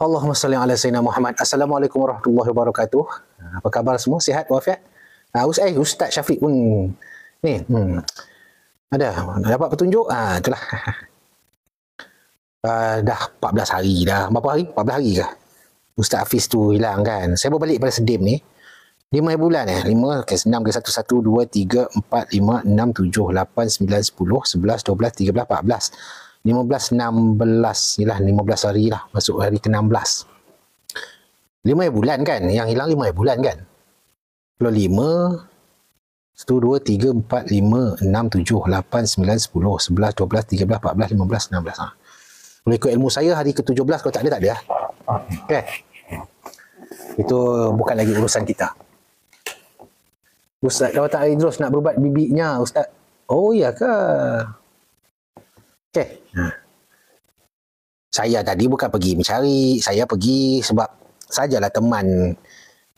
Allahumma salli ala sayyidina Muhammad. Assalamualaikum warahmatullahi wabarakatuh. Apa khabar semua? Sihat walafiat? Ustaz Syafiq pun ni ada dapat petunjuk. Itulah. Dah 14 hari dah. Berapa hari? 14 hari kah? Ustaz Hafiz tu hilang kan. Saya baru balik pada Sedim ni. 5 bulan 5 ke 6 ke 1 1 2 3 4 5 6 7 8 9 10 11 12 13 14 15 16 inilah 15 hari lah, masuk hari ke-16. 5 bulan kan, yang hilang 5 bulan kan. Kalau 5 1 2 3 4 5 6 7 8 9 10 11 12 13 14 15 16. Kalau ikut ilmu saya hari ke-17, kalau tak ada lah. Okay. Itu bukan lagi urusan kita. Ustaz Dawatan Idrus nak berubat bibinya, Ustaz. Oh iya ke? Okey. Saya tadi bukan pergi mencari, saya pergi sebab sajalah teman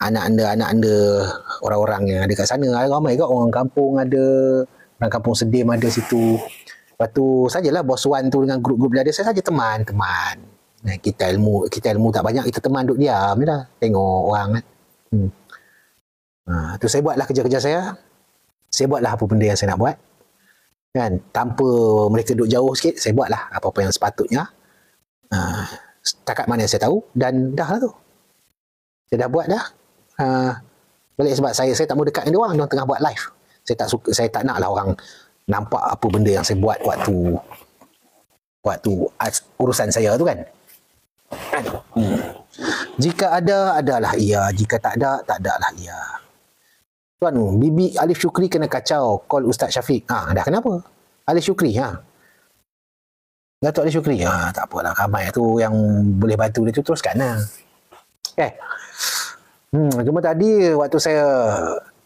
anak anda, orang-orang yang ada kat sana. Ada ramai kat orang kampung ada, orang kampung Sedim ada situ. Lepas tu sajalah bos Wan tu dengan grup-grup belajar saya saja teman-teman. Kita ilmu tak banyak, kita teman duduk diam je lah. Tengok orang kan. Tu saya buatlah kerja-kerja saya. Saya buatlah apa benda yang saya nak buat. Kan, tanpa mereka duduk jauh sikit, saya buatlah apa-apa yang sepatutnya. Setakat mana yang saya tahu, dan dah lah tu. Saya dah buat dah. Balik sebab saya tak mau dekat dengan dia orang tengah buat live. Saya tak nak lah orang nampak apa benda yang saya buat waktu urusan saya tu kan. Jika ada, adalah ia. Jika tak ada, tak adalah ia. Tuan, Bibi Alif Syukri kena kacau. Call Ustaz Syafiq. Dah kenapa? Alif Syukri, Datuk Alif Syukri. Tak apalah. Ramai tu yang boleh bantu dia tu, teruskan lah. Okay. Cuma tadi waktu saya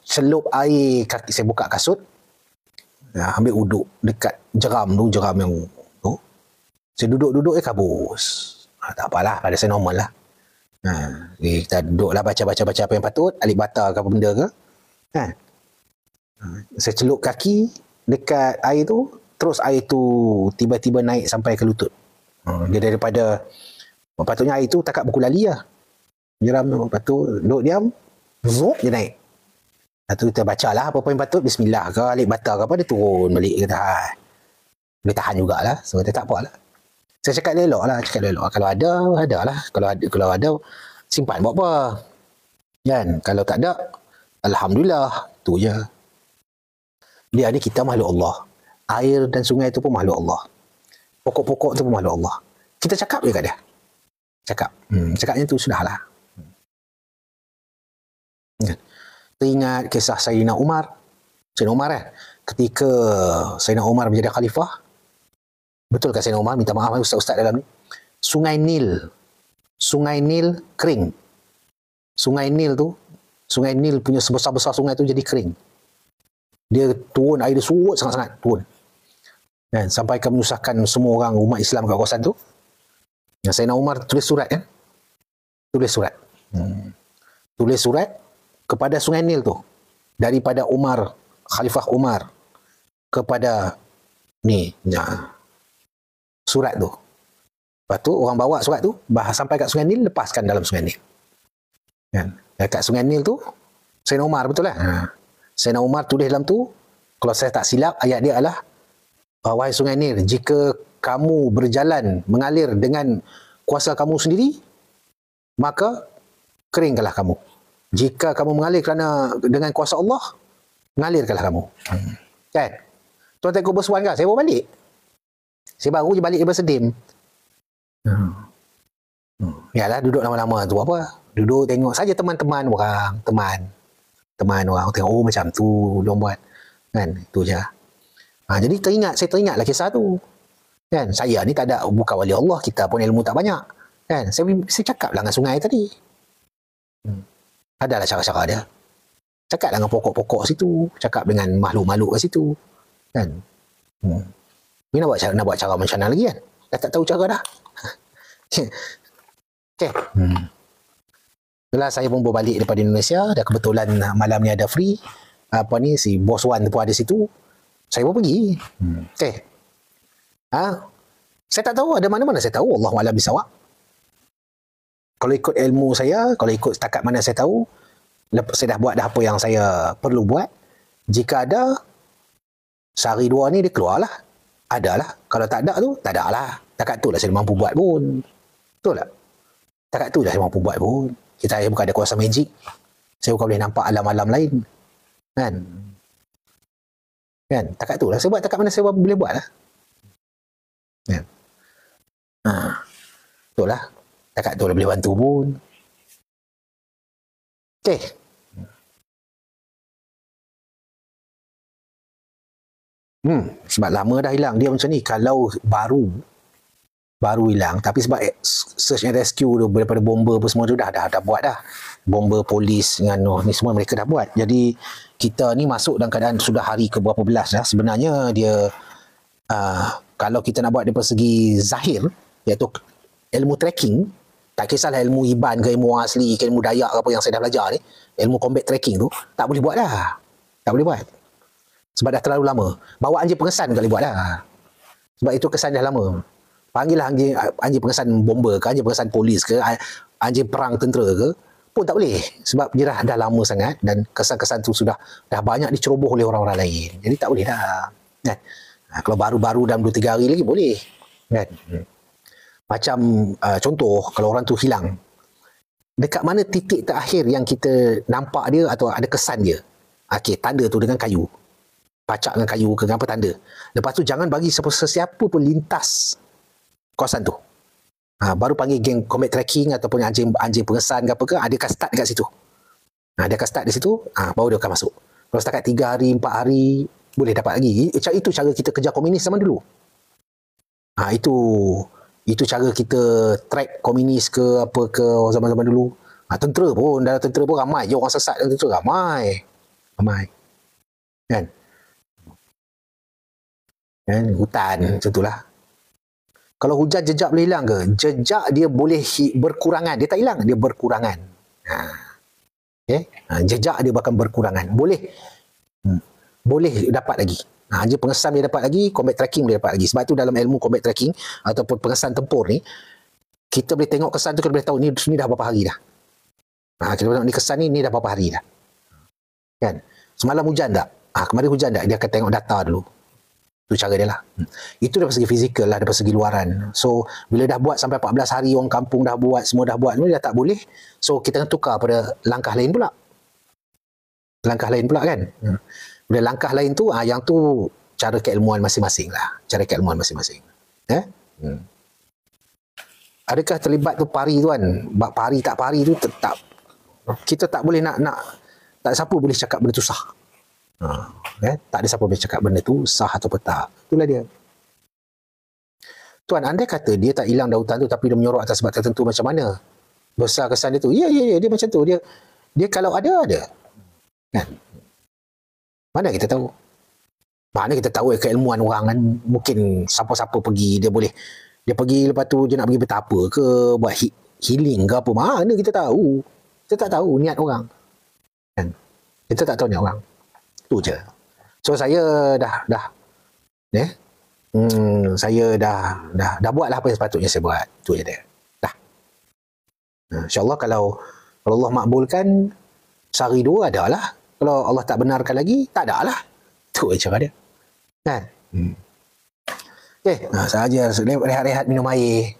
celup air kaki, saya buka kasut, ambil uduk dekat jeram yang tu. Saya duduk-duduk kabus. Tak apalah, pada saya normal lah. Kita duduklah baca apa yang patut, alik bata ke apa benda ke. Saya celup kaki dekat air tu, terus air tu tiba-tiba naik sampai ke lutut. Dia daripada patutnya air tu takat berkulali lah. Jeram tu, lepas tu duduk diam, zup dia naik. Lepas tu kita bacalah apa yang patut, bismillah ke, alik bata ke apa, dia turun balik ke tahan. Boleh tahan jugalah, so dia tak apa lah. Saya cakap elok lah, kalau ada lah. Kalau ada, simpan buat apa. Kan? Kalau tak ada, alhamdulillah, tu je. Dia ni kita makhluk Allah. Air dan sungai tu pun makhluk Allah. Pokok-pokok tu pun makhluk Allah. Kita cakap je kat dia. Cakapnya tu sudahlah. Teringat kisah Sayyidina Umar. Ketika Sayyidina Umar menjadi khalifah, betul kan Sayyidina Umar, minta maaf ustaz-ustaz dalam ni, Sungai Nil kering. Sungai Nil punya sebesar-besar sungai tu jadi kering. Dia turun, air dia surut sangat-sangat turun. Dan sampai ke menyusahkan semua orang umat Islam kat kawasan tu. Sayyidina Umar tulis surat kan? Tulis surat kepada Sungai Nil tu. Daripada Umar, Khalifah Umar kepada surat tu. Lepas tu orang bawa surat tu, sampai kat Sungai Nil, lepaskan dalam Sungai Nil. Kan? Dekat Sungai Nil tu, Sayyidina Umar betul lah. Sayyidina Umar tulis dalam tu, kalau saya tak silap, ayat dia adalah, wahai Sungai Nil, jika kamu berjalan mengalir dengan kuasa kamu sendiri, maka keringkanlah kamu. Jika kamu mengalir dengan kuasa Allah, mengalirkanlah kamu. Kan? Tuan tengok bersuan kan? Saya baru balik. Saya baru je balik daripada Sedim. Yalah, duduk lama-lama tu apa? Duduk tengok saja teman-teman orang, teman orang tengok, macam tu dia buat. Kan? Itu je. Jadi saya teringatlah kisah tu. Kan? Saya ni tak ada, bukan wali Allah, kita pun ilmu tak banyak. Kan? Saya cakap lah dengan sungai tadi. Adalah cara-cara dia. Cakap dengan pokok-pokok situ, cakap dengan makhluk-makhluk kat situ. Kan? Ni nak buat cara macam mana lagi kan? Dah tak tahu cara dah. Okey. Itulah saya pun berbalik daripada Indonesia, dah kebetulan malam ni ada free. Si bos Wan pun ada situ. Saya pun pergi. Okey. Saya tak tahu ada mana-mana saya tahu, Allahu a'lam bisawab. kalau ikut ilmu saya, kalau ikut setakat mana saya tahu, saya dah buat dah apa yang saya perlu buat. Jika ada, sehari dua ni dia keluarlah. Adalah. Kalau tak ada tu, tak ada lah. Takat tu lah saya mampu buat pun. Betul tak? Takat tu lah saya mampu buat pun. Saya bukan ada kuasa magic. Saya bukan boleh nampak alam-alam lain. Kan? Kan? Takat tu lah. Saya buat takat mana saya boleh buat lah. Kan? Betul lah. Takat tu lah boleh bantu pun. Okey. Sebab lama dah hilang. Dia macam ni. Kalau baru hilang. Tapi sebab search and rescue tu daripada bomber apa semua tu dah buat dah. Bomber, polis dengan ni semua mereka dah buat. Jadi kita ni masuk dalam keadaan sudah hari ke berapa belas dah. Sebenarnya dia kalau kita nak buat daripada segi zahir, iaitu ilmu tracking, tak kisahlah ilmu Iban ke ilmu orang asli ke ilmu Dayak ke apa yang saya dah belajar ni, ilmu combat tracking tu tak boleh buat dah. Tak boleh buat. Sebab dah terlalu lama. Bawa anjing pengesan tak boleh buat dah. Sebab itu kesan dah lama. Panggillah anjing pengesan bomber ke, anjing pengesan polis ke, anjing perang tentera ke, pun tak boleh. Sebab dia dah lama sangat dan kesan-kesan tu dah banyak diceroboh oleh orang-orang lain. Jadi tak boleh dah. Kan? Kalau baru-baru dalam 2-3 hari lagi boleh. Kan? Macam contoh, kalau orang tu hilang, dekat mana titik terakhir yang kita nampak dia atau ada kesan dia? Okey, tanda tu dengan kayu. Pacak dengan kayu ke apa tanda. Lepas tu jangan bagi sesiapa pun lintas kawasan tu. Baru panggil geng combat tracking ataupun anjing pengesan ke apa ke, dia akan start dekat situ. Dia akan start di situ, baru dia akan masuk. Kalau setakat 3 hari, 4 hari, boleh dapat lagi. Itu cara kita kejar komunis zaman dulu. Itu cara kita track komunis ke apa ke zaman-zaman dulu. Tentera pun, dalam tentera pun ramai je orang sesat dalam tentera. Ramai. Kan? Hutan, macam itulah. Kalau hujan jejak boleh hilang ke? Jejak dia boleh berkurangan. Dia tak hilang, dia berkurangan. Okay? Jejak dia bahkan berkurangan. Boleh dapat lagi. Anjing pengesan dia dapat lagi, combat tracking boleh dapat lagi. Sebab tu dalam ilmu combat tracking ataupun pengesan tempur ni, kita boleh tengok kesan tu, kita boleh tahu ni dah berapa hari dah. Kita boleh tengok ni kesan ni dah berapa hari dah. Kan? Semalam hujan tak? Kemarin hujan tak? Dia akan tengok data dulu. Itu cara dia lah. Itu daripada segi fizikal lah, daripada segi luaran. So, bila dah buat sampai 14 hari, orang kampung dah buat, semua dah buat, dia dah tak boleh. So, kita akan tukar pada langkah lain pula. Langkah lain pula kan? Bila langkah lain tu, yang tu cara keilmuan masing-masing lah. Cara keilmuan masing-masing. Adakah terlibat tu pari tu kan? Pari tak pari tu tetap. Kita tak boleh nak tak siapa boleh cakap benda tu sah. Tak ada siapa boleh cakap benda tu sah atau tak. Itulah dia. Tuan, andai kata dia tak hilang dari hutan tu tapi dia menyorok atas sebab tertentu, macam mana? Besar kesan dia tu. Ya, dia macam tu. Dia kalau ada. Kan? Mana kita tahu? Mana kita tahu keilmuan orang kan, mungkin siapa-siapa pergi, dia pergi lepas tu dia nak pergi bertapa ke, buat healing ke apa. Mana kita tahu? Kita tak tahu niat orang. Kan? Kita tak tahu niat orang. Tu je. So saya saya dah buatlah apa yang sepatutnya saya buat. Tu je dia. Dah. InsyaAllah kalau Allah makbulkan, sehari 2 ada lah. Kalau Allah tak benarkan lagi, tak ada lah. Tu je cara dia. Kan? Okay. Sahaja rehat-rehat minum air.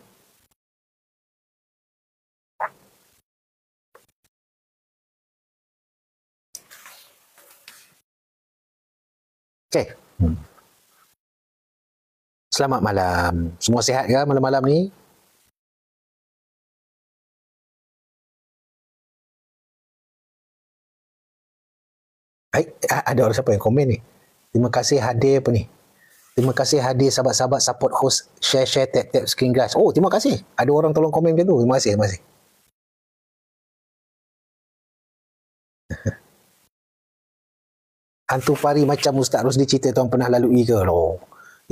Okay. Selamat malam. Semua sihat ke malam-malam ni? Baik, ada orang siapa yang komen ni? Terima kasih hadir apa ni? Terima kasih hadir sahabat-sahabat support host, share tap screen guys. Oh, terima kasih. Ada orang tolong komen macam tu. Terima kasih. Hantu pari macam Ustaz Rosli cerita tuan pernah lalui ke? Loh,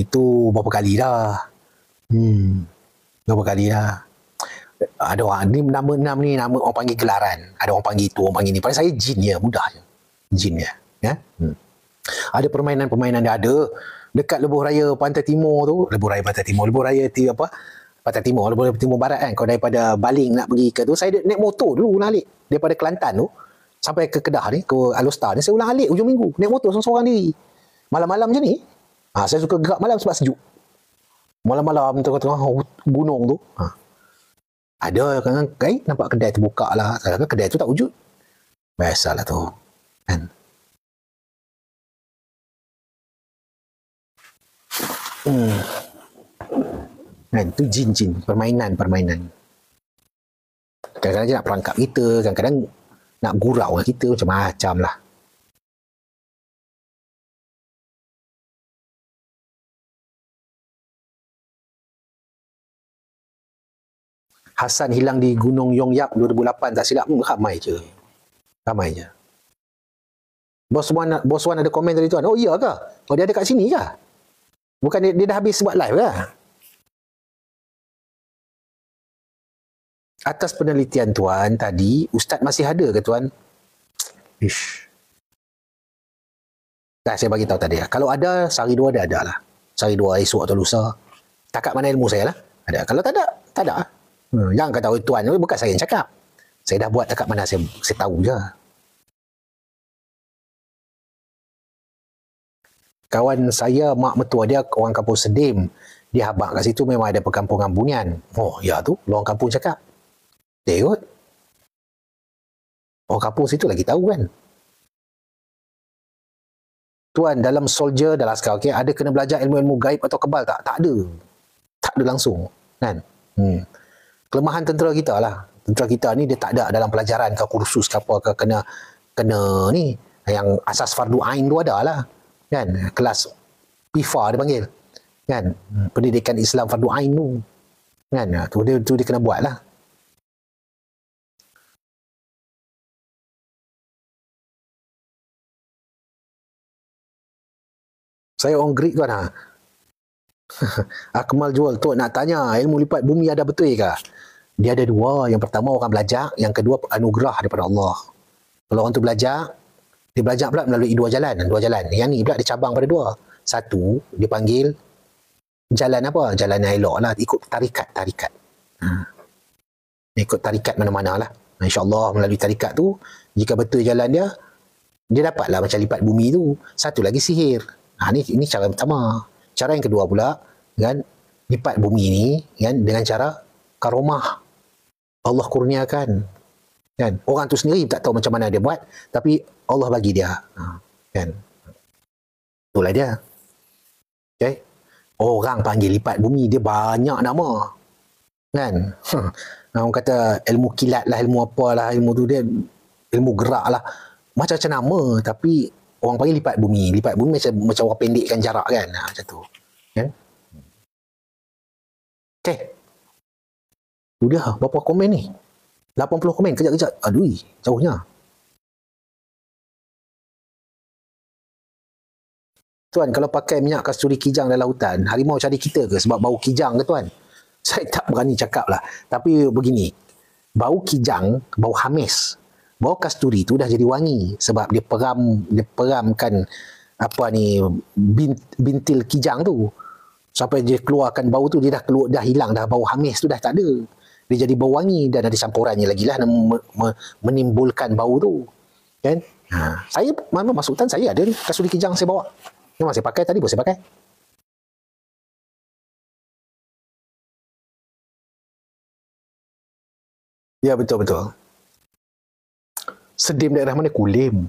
itu berapa kali dah. Berapa kali dah. Ada orang ni nama orang panggil gelaran. Ada orang panggil itu, orang panggil ni. Pada saya jin ya, mudah je. Jin ya. Ada permainan dia ada dekat Lebuh Raya Pantai Timur tu, Lebuh Raya Pantai Timur, boleh Timur Barat kan. Kalau daripada Baling nak pergi ke tu, saya naik motor dulu ulang alik. Daripada Kelantan tu, sampai ke Kedah ni, ke Alostar ni, saya ulang alik hujung minggu. Naik motor seorang-seorang diri. Malam-malam macam ni, saya suka gerak malam sebab sejuk. Malam-malam tengah-tengah gunung tu. Ada kan, nampak kedai terbuka lah. Saya kata kedai tu tak wujud. Biasalah tu. Kan? Kan? Tu jin-jin. Permainan. Kadang-kadang dia nak perangkap kita. Kadang-kadang nak gurau kita. Macam-macam lah. Hasan hilang di Gunung Yongyap 2008 tak silap. Ramai je. Bos Wan ada komen tadi tuan. Oh iya ke? Oh dia ada kat sini ke? Bukan dia dah habis buat live ke? Atas penelitian tuan tadi, Ustaz masih ada ke tuan? Ish. Dah saya bagi tahu tadi lah. Kalau ada, sehari dua ada lah. Sehari dua esok atau lusa. Takat mana ilmu saya lah. Ada. Kalau tak ada. Jangan kata tuan, bukan saya yang cakap. Saya dah buat takat mana saya tahu je. Kawan saya, mak mertua dia orang kampung Sedim. Dia habaq kat situ memang ada perkampungan bunian. Oh, ya tu. Orang kampung cakap. Dia kot. Orang kampung situ lagi tahu kan. Tuan, dalam soldier, dalam askar, okay, ada kena belajar ilmu-ilmu gaib atau kebal tak? Tak ada. Tak ada langsung. Kan? Kelemahan tentera kita lah. Tentera kita ni dia tak ada dalam pelajaran ke kursus ke apa ke kena ni. Yang asas fardu ain tu ada lah. Kan? Kelas PIFA dia panggil. Kan? Pendidikan Islam fardu ain tu. Kan? Tu dia kena buat lah. Saya orang Greek tuan ha. Akmal jual tu nak tanya ilmu lipat bumi ada betul ke? Dia ada dua. Yang pertama orang belajar, yang kedua anugerah daripada Allah. Kalau orang tu belajar, dia belajar pula melalui dua jalan. Yang ni pula dia cabang pada dua. Satu, dia panggil jalan apa? Jalan yang elok lah. Ikut tarikat. Ikut tarikat mana-mana lah. InsyaAllah melalui tarikat tu, jika betul jalan dia dapatlah macam lipat bumi tu. Satu lagi sihir. Ini cara pertama. Cara yang kedua pula, kan, lipat bumi ni kan, dengan cara karomah. Allah kurniakan. Kan? Orang tu sendiri tak tahu macam mana dia buat, tapi Allah bagi dia. Kan? Itulah dia. Okay? Orang panggil lipat bumi, dia banyak nama. Kan? Orang kata ilmu kilat lah, ilmu apalah, ilmu tu dia, ilmu gerak lah. Macam-macam nama, tapi orang panggil lipat bumi. Lipat bumi macam orang pendekkan jarak kan. Macam tu. Kan? Okay. Sudah, berapa komen ni? 80 komen, kejap-kejap. Aduh, jauhnya. Tuan, kalau pakai minyak kasturi kijang dalam hutan, harimau cari kita ke sebab bau kijang ke tuan? Saya tak berani cakap lah. Tapi begini, bau kijang, bau hamis, bau kasturi tu dah jadi wangi sebab dia peramkan apa ni bintil kijang tu sampai dia keluarkan bau tu, dia dah hilang dah, bau hamis tu dah tak ada, dia jadi bau wangi dan ada campurannya lagi lah menimbulkan bau tu kan. Saya mana masuk hutan saya ada ni kasturi kijang saya bawa, memang saya pakai tadi pun saya pakai. Ya betul-betul. Sedim daerah mana? Kulim.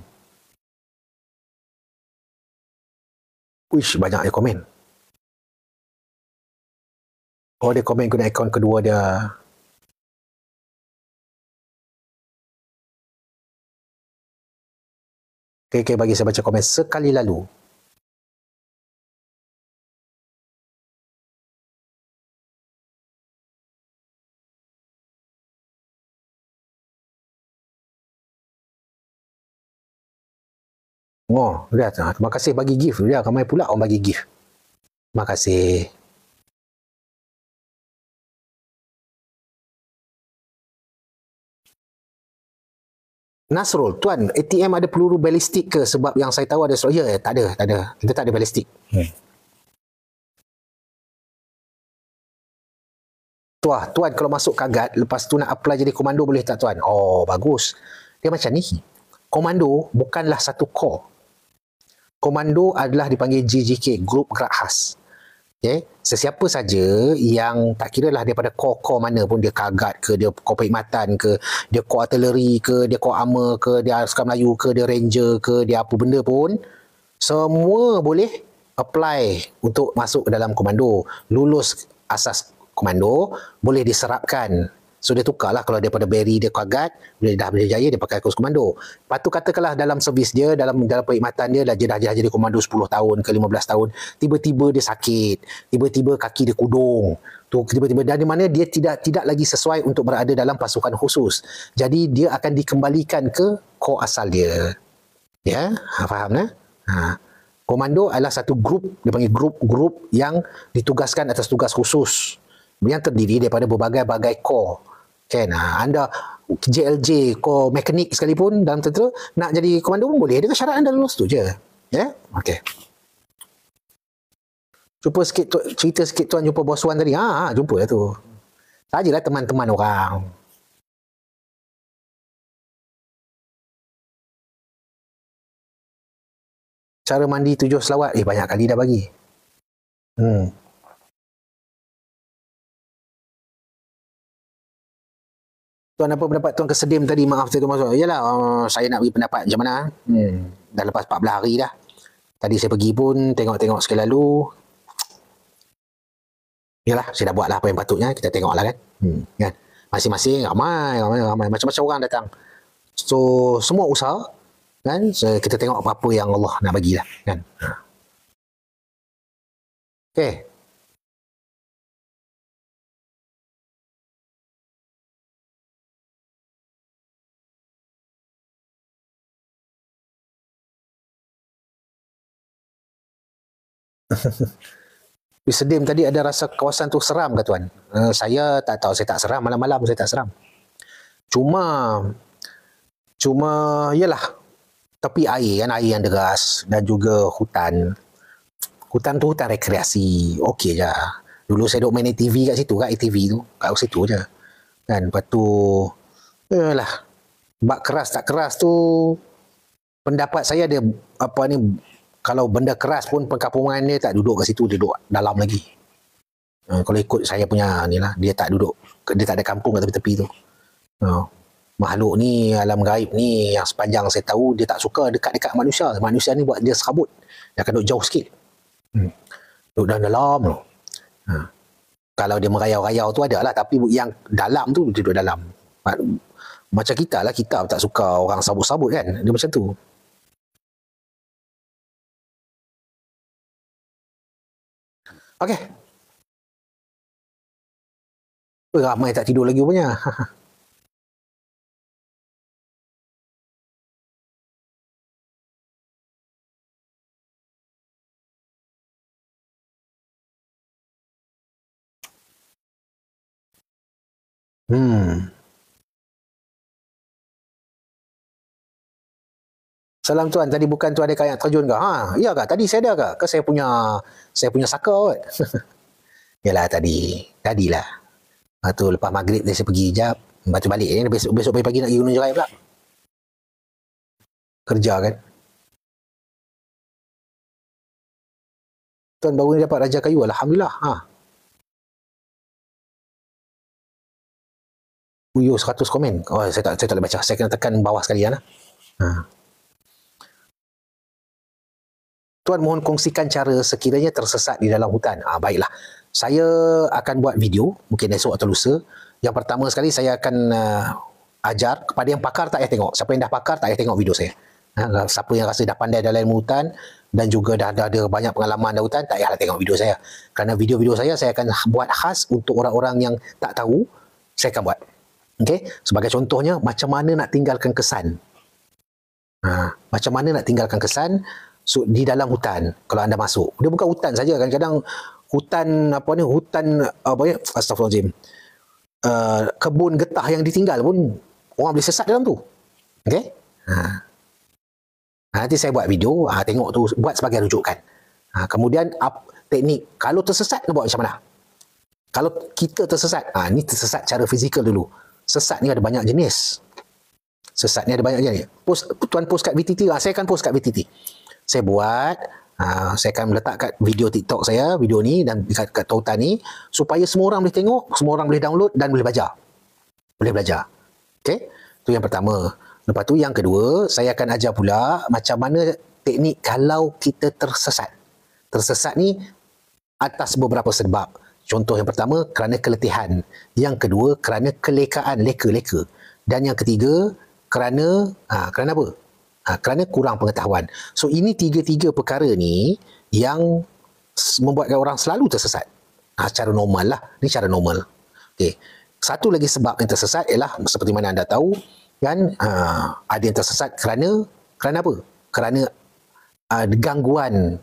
Uish, banyak dia komen. Oh, dia komen guna akaun kedua dia. Okay, bagi saya baca komen sekali lalu. Oh, lihat. Terima kasih bagi gift. Dia ramai pula orang bagi gift. Terima kasih. Nasrul, tuan, ATM ada peluru balistik ke? Sebab yang saya tahu ada ya, tak ada. Kita tak ada balistik. Tuan kalau masuk kagat, lepas tu nak apply jadi komando boleh tak tuan? Oh, bagus. Dia macam ni. Komando bukanlah satu core. Komando adalah dipanggil GGK, Grup Gerak Khas. Okay? Sesiapa saja yang tak kira lah daripada core mana pun, dia kagat ke, dia core perkhidmatan ke, dia core artillery ke, dia core armor ke, dia askar Melayu ke, dia ranger ke, dia apa benda pun, semua boleh apply untuk masuk ke dalam komando. Lulus asas komando, boleh diserapkan. So dia tukarlah, kalau daripada Barry dia kagat, dia dah berjaya dia pakai kurs komando. Lepas tu katakanlah dalam servis dia, dalam perkhidmatan dia dah jadi komando 10 tahun ke 15 tahun, tiba-tiba dia sakit, tiba-tiba kaki dia kudung. Tu tiba-tiba dari mana dia tidak lagi sesuai untuk berada dalam pasukan khusus. Jadi dia akan dikembalikan ke kor asal dia. Ya, faham tak? Komando adalah satu grup, dia panggil grup yang ditugaskan atas tugas khusus yang terdiri daripada berbagai-bagai kor. Kan, anda JLJ, kor mekanik sekalipun dalam tentera, nak jadi komando pun boleh. Dengan syarat anda lulus tu je. Ya? Okey. Cerita sikit tuan jumpa bos Wan tadi. Jumpa lah tu. Sajalah teman-teman orang. Cara mandi 7 selawat. Banyak kali dah bagi. Tuan, apa pendapat tuan kesedim tadi? Maaf saya tu masuk. Yalah, saya nak bagi pendapat macam mana. Dah lepas 14 hari dah. Tadi saya pergi pun tengok-tengok sekali lalu. Yalah, saya dah buat lah apa yang patutnya. Kita tengok lah kan. Kan? Masing-masing ramai. Macam-macam orang datang. So, semua usaha. Kan? So, kita tengok apa-apa yang Allah nak bagilah. Kan? Okay. Di Sedim tadi ada rasa kawasan tu seram ke tuan? Saya tak tahu, saya tak seram. Malam-malam saya tak seram. Cuma yalah, tepi air kan, air yang deras dan juga hutan. Hutan tu hutan rekreasi. Okey je. Dulu saya duduk main ATV kat situ, kat ATV tu. Kat situ je. Kan, lepas tu yalah, bak keras tak keras tu, pendapat saya dia apa ni, kalau benda keras pun perkampungan dia tak duduk kat situ, dia duduk dalam lagi. Kalau ikut saya punya ni lah, dia tak duduk, dia tak ada kampung kat tepi-tepi tu. Makhluk ni, alam gaib ni, yang sepanjang saya tahu, dia tak suka dekat-dekat manusia. Manusia ni buat dia serabut. Dia akan duduk jauh sikit. Duduk dalam tu. Kalau dia merayau-rayau tu ada lah, tapi yang dalam tu dia duduk dalam. Macam kita lah, kita tak suka orang sabut-sabut kan. Dia macam tu. Okey. Ramai tak tidur lagi rupanya. Salam tuan, tadi bukan tuan ada kayak terjun ke? Iya kah? Tadi saya ada ke? Ke saya punya saka kot. Yalah tadilah. Lepas tu lepas maghrib saya pergi jap, lepas tu balik ni besok pagi nak pergi Gunung Jerai pula. Kerja kan. Tuan baru ni dapat Raja Kayu, alhamdulillah. Uyo 100 komen. Oh, saya tak boleh baca. Saya kena tekan bawah sekali lah. Tuan mohon kongsikan cara sekiranya tersesat di dalam hutan. Baiklah. Saya akan buat video, mungkin esok atau lusa. Yang pertama sekali saya akan ajar kepada yang pakar tak payah tengok. Siapa yang dah pakar tak payah tengok video saya. Siapa yang rasa dah pandai dalam ilmu hutan dan juga dah ada banyak pengalaman dalam hutan, tak payahlah tengok video saya. Kerana video-video saya akan buat khas untuk orang-orang yang tak tahu, saya akan buat. Okay? Sebagai contohnya, macam mana nak tinggalkan kesan. Macam mana nak tinggalkan kesan di dalam hutan kalau anda masuk. Dia bukan hutan saja, kadang-kadang hutan astagfirullahaladzim, kebun getah yang ditinggal pun orang boleh sesat dalam tu. Okey? Nanti saya buat video, tengok tu, buat sebagai rujukan. Kemudian teknik kalau tersesat nak buat macam mana? Kalau kita tersesat, ni tersesat cara fizikal dulu. Sesat ni ada banyak jenis. Sesat ni ada banyak jenis. Tuan post kat VTT, saya akan post kat VTT. Saya buat, saya akan letak kat video TikTok saya, video ni dan kat tautan ni, supaya semua orang boleh tengok, semua orang boleh download dan boleh belajar. Boleh belajar. Okey? Itu yang pertama. Lepas tu yang kedua, saya akan ajar pula macam mana teknik kalau kita tersesat. Tersesat ni atas beberapa sebab. Contoh yang pertama, kerana keletihan. Yang kedua, kerana kelekaan, leka-leka. Dan yang ketiga, kerana apa? Kerana kurang pengetahuan. So, ini tiga-tiga perkara ni yang membuatkan orang selalu tersesat. Secara normal lah. Ini cara normal. Okay. Satu lagi sebab yang tersesat ialah, seperti mana anda tahu, kan, ada yang tersesat kerana apa? Kerana gangguan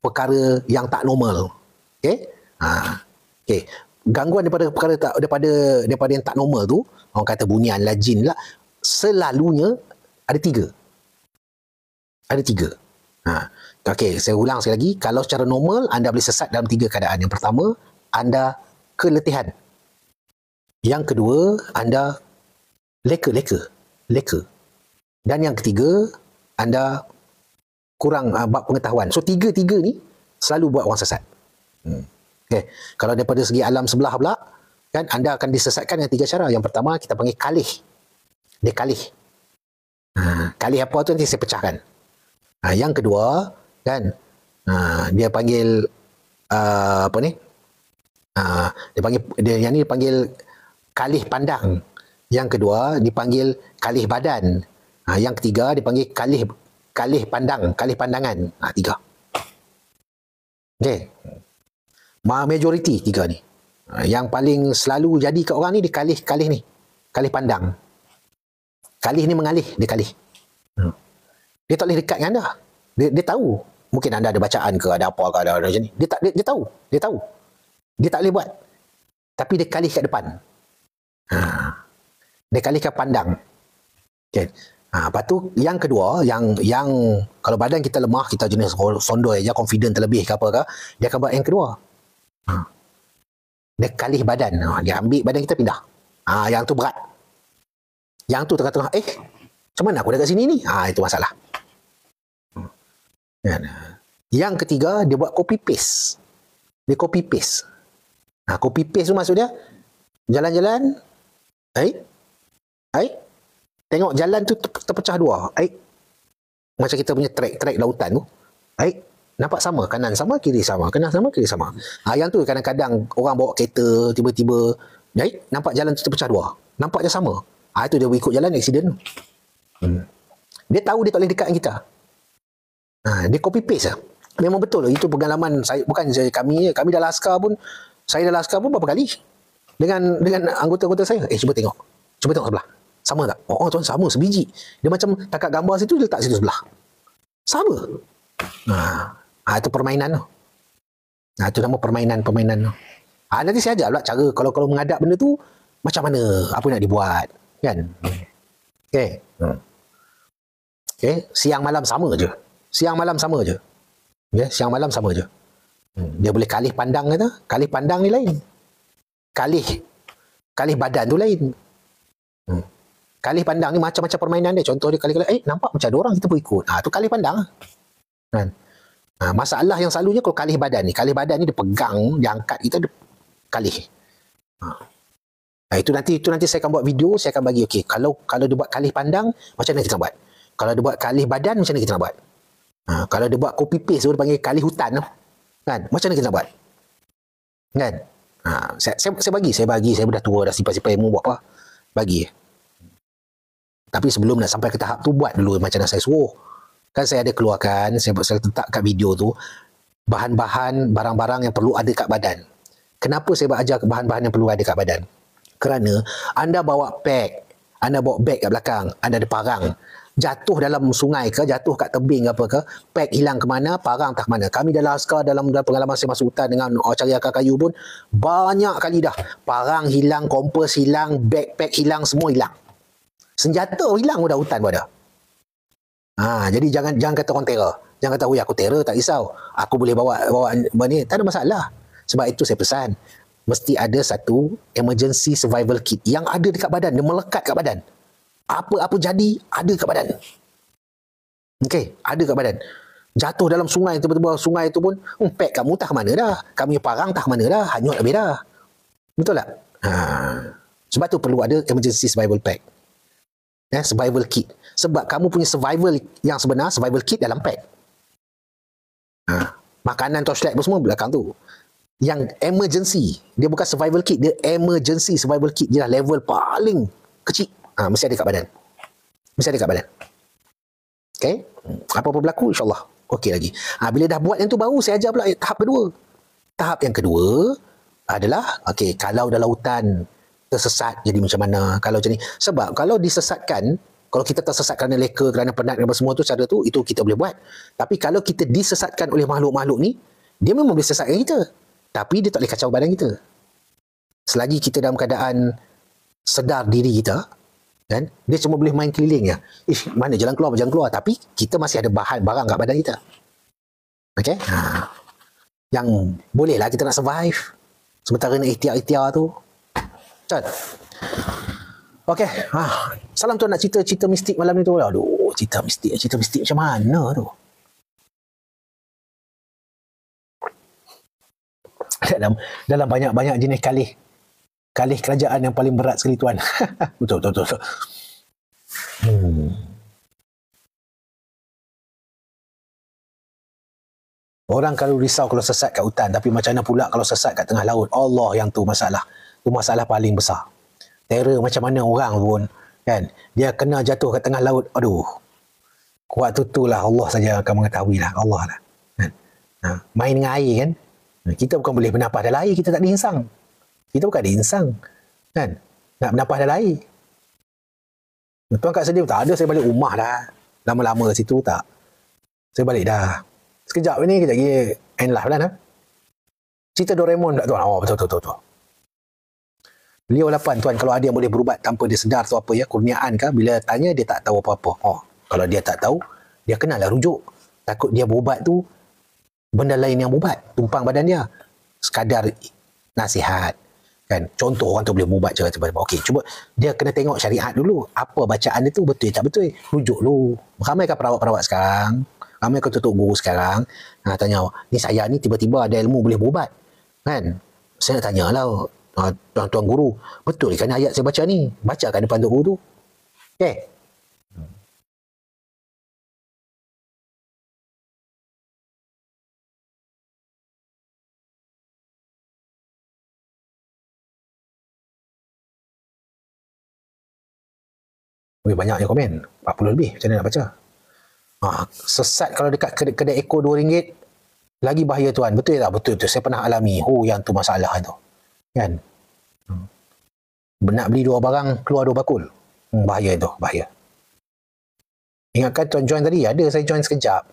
perkara yang tak normal. Okey? Okey. Gangguan daripada yang tak normal tu, orang kata bunian lah, jin lah, selalunya ada tiga. Okey, saya ulang sekali lagi. Kalau secara normal, anda boleh sesat dalam tiga keadaan. Yang pertama, anda keletihan. Yang kedua, anda leka. Dan yang ketiga, anda kurang bab pengetahuan. So, tiga-tiga ni selalu buat orang sesat. Okay. Kalau daripada segi alam sebelah pula, kan, anda akan disesatkan dengan tiga cara. Yang pertama, kita panggil kalih. Dia kalih. Kalih apa tu nanti saya pecahkan. Yang kedua, kan, dia panggil apa ni? Yang ni dipanggil kalih pandang. Yang kedua dipanggil kalih badan. Yang ketiga dipanggil kalih pandangan. Tiga. Okey. Majoriti tiga ni. Yang paling selalu jadi kat orang ni, dia kalih ni. Kalih pandang. Kalih ni mengalih, dia kalih. Dia tak boleh dekat dengan anda. Dia tahu. Mungkin anda ada bacaan ke, ada apa ke, ada macam ni. Dia tahu. Dia tak boleh buat. Tapi dia kalih kat depan. Dia kalih kat pandang. Okay. Lepas tu yang kedua, yang kalau badan kita lemah, kita jenis sondoi aja, confident terlebih ke apa ke, dia akan buat yang kedua. Dia kalih badan. Dia ambil badan kita pindah. Yang tu berat. Yang tu tengah-tengah, macam mana aku dekat sini ni? Itu masalah. Yang ketiga, dia buat copy paste. Dia copy paste. Copy paste tu maksud dia, jalan-jalan, tengok jalan tu terpecah dua. Macam kita punya track lautan tu. Nampak sama, kanan sama, kiri sama, kanan sama, kiri sama. Yang tu kadang-kadang orang bawa kereta, tiba-tiba, nampak jalan tu terpecah dua. Nampak je sama. Itu dia ikut jalan, accident. Dia tahu dia tak boleh dekat dengan kita. Dia copy paste lah. Memang betul. Itu pengalaman saya, bukan saya, kami dalam askar pun, berapa kali dengan anggota-anggota saya. Cuba tengok sebelah. Sama tak? Tuan, sama sebiji. Dia macam takat gambar situ, dia letak situ sebelah. Sama. Itu permainan tu. Itu nama permainan tu. Nanti saya ajar pula cara kalau menghadap benda tu, macam mana, apa nak dibuat. Kan? Okay. Siang malam sama je. Dia boleh kalih pandang kata. Kalih pandang ni lain. Kalih badan tu lain. Kalih pandang ni macam-macam permainan dia. Contoh dia kalih-kalih, nampak macam ada orang, kita pun ikut. Tu kalih pandang. Kan? Masalah yang selalunya kalau kalih badan ni dia pegang, dia angkat kita, dia kalih. Itu nanti saya akan buat video, saya akan bagi, okey, kalau dia buat kalih pandang, macam mana kita nak buat? Kalau dia buat kalih badan, macam mana kita nak buat? Kalau dia buat copy paste, dia panggil kalih hutan, kan? Macam mana kita nak buat? Kan? Saya bagi, saya dah tua, dah simpan-simpan ilmu, buat apa? Bagi. Tapi sebelum nak sampai ke tahap tu, buat dulu macam mana saya suruh. Kan saya ada keluarkan, saya letak kat video tu, bahan-bahan, barang-barang yang perlu ada kat badan. Kenapa saya ajar bahan-bahan yang perlu ada kat badan? Kerana anda bawa beg kat belakang, anda ada parang. Jatuh dalam sungai ke, jatuh kat tebing apa ke, beg hilang ke mana, parang tak ke mana. Kami dalam askar, dalam pengalaman saya masuk hutan dengan cari akar kayu pun, banyak kali dah. Parang hilang, kompas hilang, backpack hilang, semua hilang. Senjata hilang dah, hutan pun ada. Jadi jangan kata orang terror. Jangan kata, aku terror, tak risau. Aku boleh bawa ni, tak ada masalah. Sebab itu saya pesan, mesti ada satu emergency survival kit yang ada dekat badan, dia melekat kat badan. Apa-apa jadi, ada kat badan. Okey, ada kat badan. Jatuh dalam sungai, tiba-tiba sungai tu pun, pek kamu tak ke mana dah. Kamu parang tak ke mana dah, hanyut habis dah. Betul tak? Sebab tu perlu ada emergency survival pack. Survival kit. Sebab kamu punya survival yang sebenar, survival kit dalam pack. Makanan, torchlight pun semua belakang tu. Yang emergency, dia bukan survival kit, dia emergency survival kit. Dia level paling kecil. Mesti ada kat badan. Mesti ada kat badan. Okay? Apa-apa berlaku, insyaAllah okey lagi. Bila dah buat yang tu, baru saya ajar pula tahap kedua. Tahap yang kedua adalah, okey, kalau dalam lautan tersesat, jadi macam mana? Kalau macam ni. Sebab kalau disesatkan, kalau kita tersesat kerana leka, kerana penat, kerana semua tu, cara tu, itu kita boleh buat. Tapi kalau kita disesatkan oleh makhluk-makhluk ni, dia memang boleh sesatkan kita. Tapi dia tak boleh kacau badan kita. Selagi kita dalam keadaan sedar diri kita, kan, dia cuma boleh main keliling je. Mana jalan keluar. Tapi kita masih ada bahan barang kat badan kita. Okey? Yang bolehlah kita nak survive. Sementara nak ikhtiar-ikhtiar tu. Betul? Okey. Salam tuan, nak cerita mistik malam ni tu. Aduh, cerita mistik macam mana tu? Dalam banyak-banyak jenis kalih kerajaan yang paling berat sekali tuan. Betul. Orang kalau risau kalau sesat kat hutan, tapi macam mana pula kalau sesat kat tengah laut? Allah yang tu masalah. Tu masalah paling besar. Terror macam mana orang pun, kan, dia kena jatuh kat tengah laut. Aduh. Waktu tu lah Allah saja akan mengetahui lah. Allah lah. Kan? Main dengan air kan. Kita bukan boleh bernafas dalam air, kita tak diinsang. Kita bukan diinsang. Kan? Nak bernafas dalam air. Tuan kat sedih, tak ada, saya balik rumah dah. Lama-lama kat situ tak. Saya balik dah. Sekejap ni, kejap lagi end live lah. Cerita Doraemon tak tuan? Oh, betul. Beliau 8 tuan, kalau ada yang boleh berubat tanpa dia sedar tu apa ya, kurniaan kah? Bila tanya, dia tak tahu apa-apa. Kalau dia tak tahu, dia kenalah rujuk. Takut dia berubat tu, benda lain yang berubat, tumpang badan dia. Sekadar nasihat. Kan? Contoh orang tu boleh berubat cara tiba-tiba. Okey, cuba dia kena tengok syariat dulu. Apa bacaan dia tu betul tak betul? Rujuk dulu. Ramai kan perawat-perawat sekarang? Ramai kan tutup guru sekarang? Tanya, ni saya ni tiba-tiba ada ilmu boleh berubat. Kan? Saya nak tanya lah, tuan-tuan guru, betul kan ayat saya baca ni? Baca kan depan tok guru tu? Okey. Banyaknya komen, 40 lebih, macam mana nak baca? Sesat kalau dekat kedai ekor RM2 lagi bahaya tuan. Betul tak? Betul, saya pernah alami. Yang tu masalah tu, kan? Nak beli 2 barang, keluar 2 bakul. Bahaya tu, bahaya. Ingatkan tuan join tadi, ada saya join sekejap.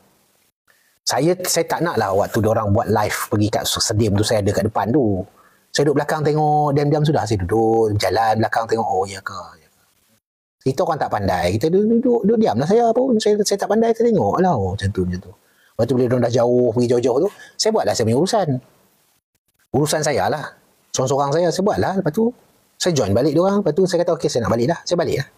Saya tak nak lah waktu diorang buat live pergi kat sedim tu, saya ada kat depan tu. Saya duduk belakang tengok, diam-diam sudah. Saya duduk jalan belakang tengok, ya ke? Kita orang tak pandai, kita duduk diam lah. Saya pun, saya tak pandai, saya tengok lah. Macam tu. Lepas tu bila diorang dah jauh, pergi jauh-jauh tu, saya buatlah saya punya urusan saya lah, seorang-seorang saya buat lah. Lepas tu saya join balik diorang. Lepas tu saya kata, okey, saya nak balik dah, saya balik lah.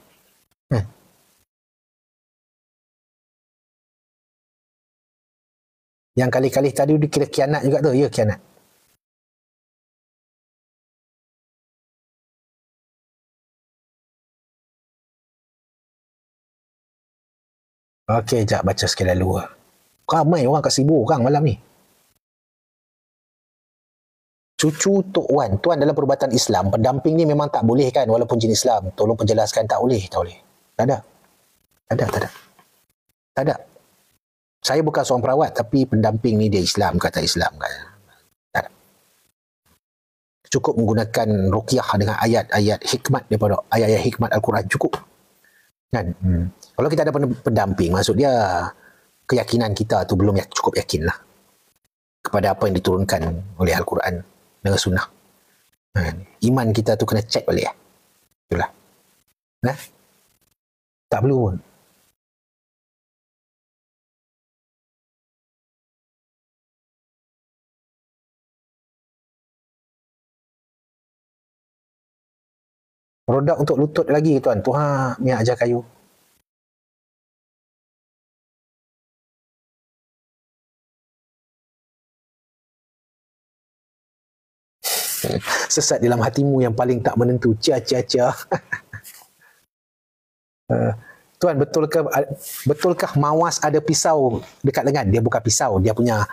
Yang kali-kali tadi dia kira kianat juga tu. Ya, kianat. Okey, sekejap baca sikit lalu. Ramai orang kat 1,000 orang malam ni. Cucu Tok Wan, tuan dalam perubatan Islam, pendamping ni memang tak boleh kan walaupun jenis Islam? Tolong penjelaskan. Tak boleh. Tak ada. Saya bukan seorang perawat, tapi pendamping ni dia Islam, kata Islam. Tak ada. Cukup menggunakan ruqyah dengan ayat-ayat hikmat daripada ayat-ayat hikmat Al-Quran, cukup. Kan? Kalau kita ada pendamping, maksud dia keyakinan kita tu belum cukup yakin lah kepada apa yang diturunkan oleh Al-Quran dengan sunnah. Iman kita tu kena cek balik. Itulah. Tak perlu pun. Produk untuk lutut lagi tuan. Tu minyak ajar kayu. Sesat dalam hatimu yang paling tak menentu. Cia. Tuan, betulkah mawas ada pisau dekat lengan? Dia bukan pisau, dia punya,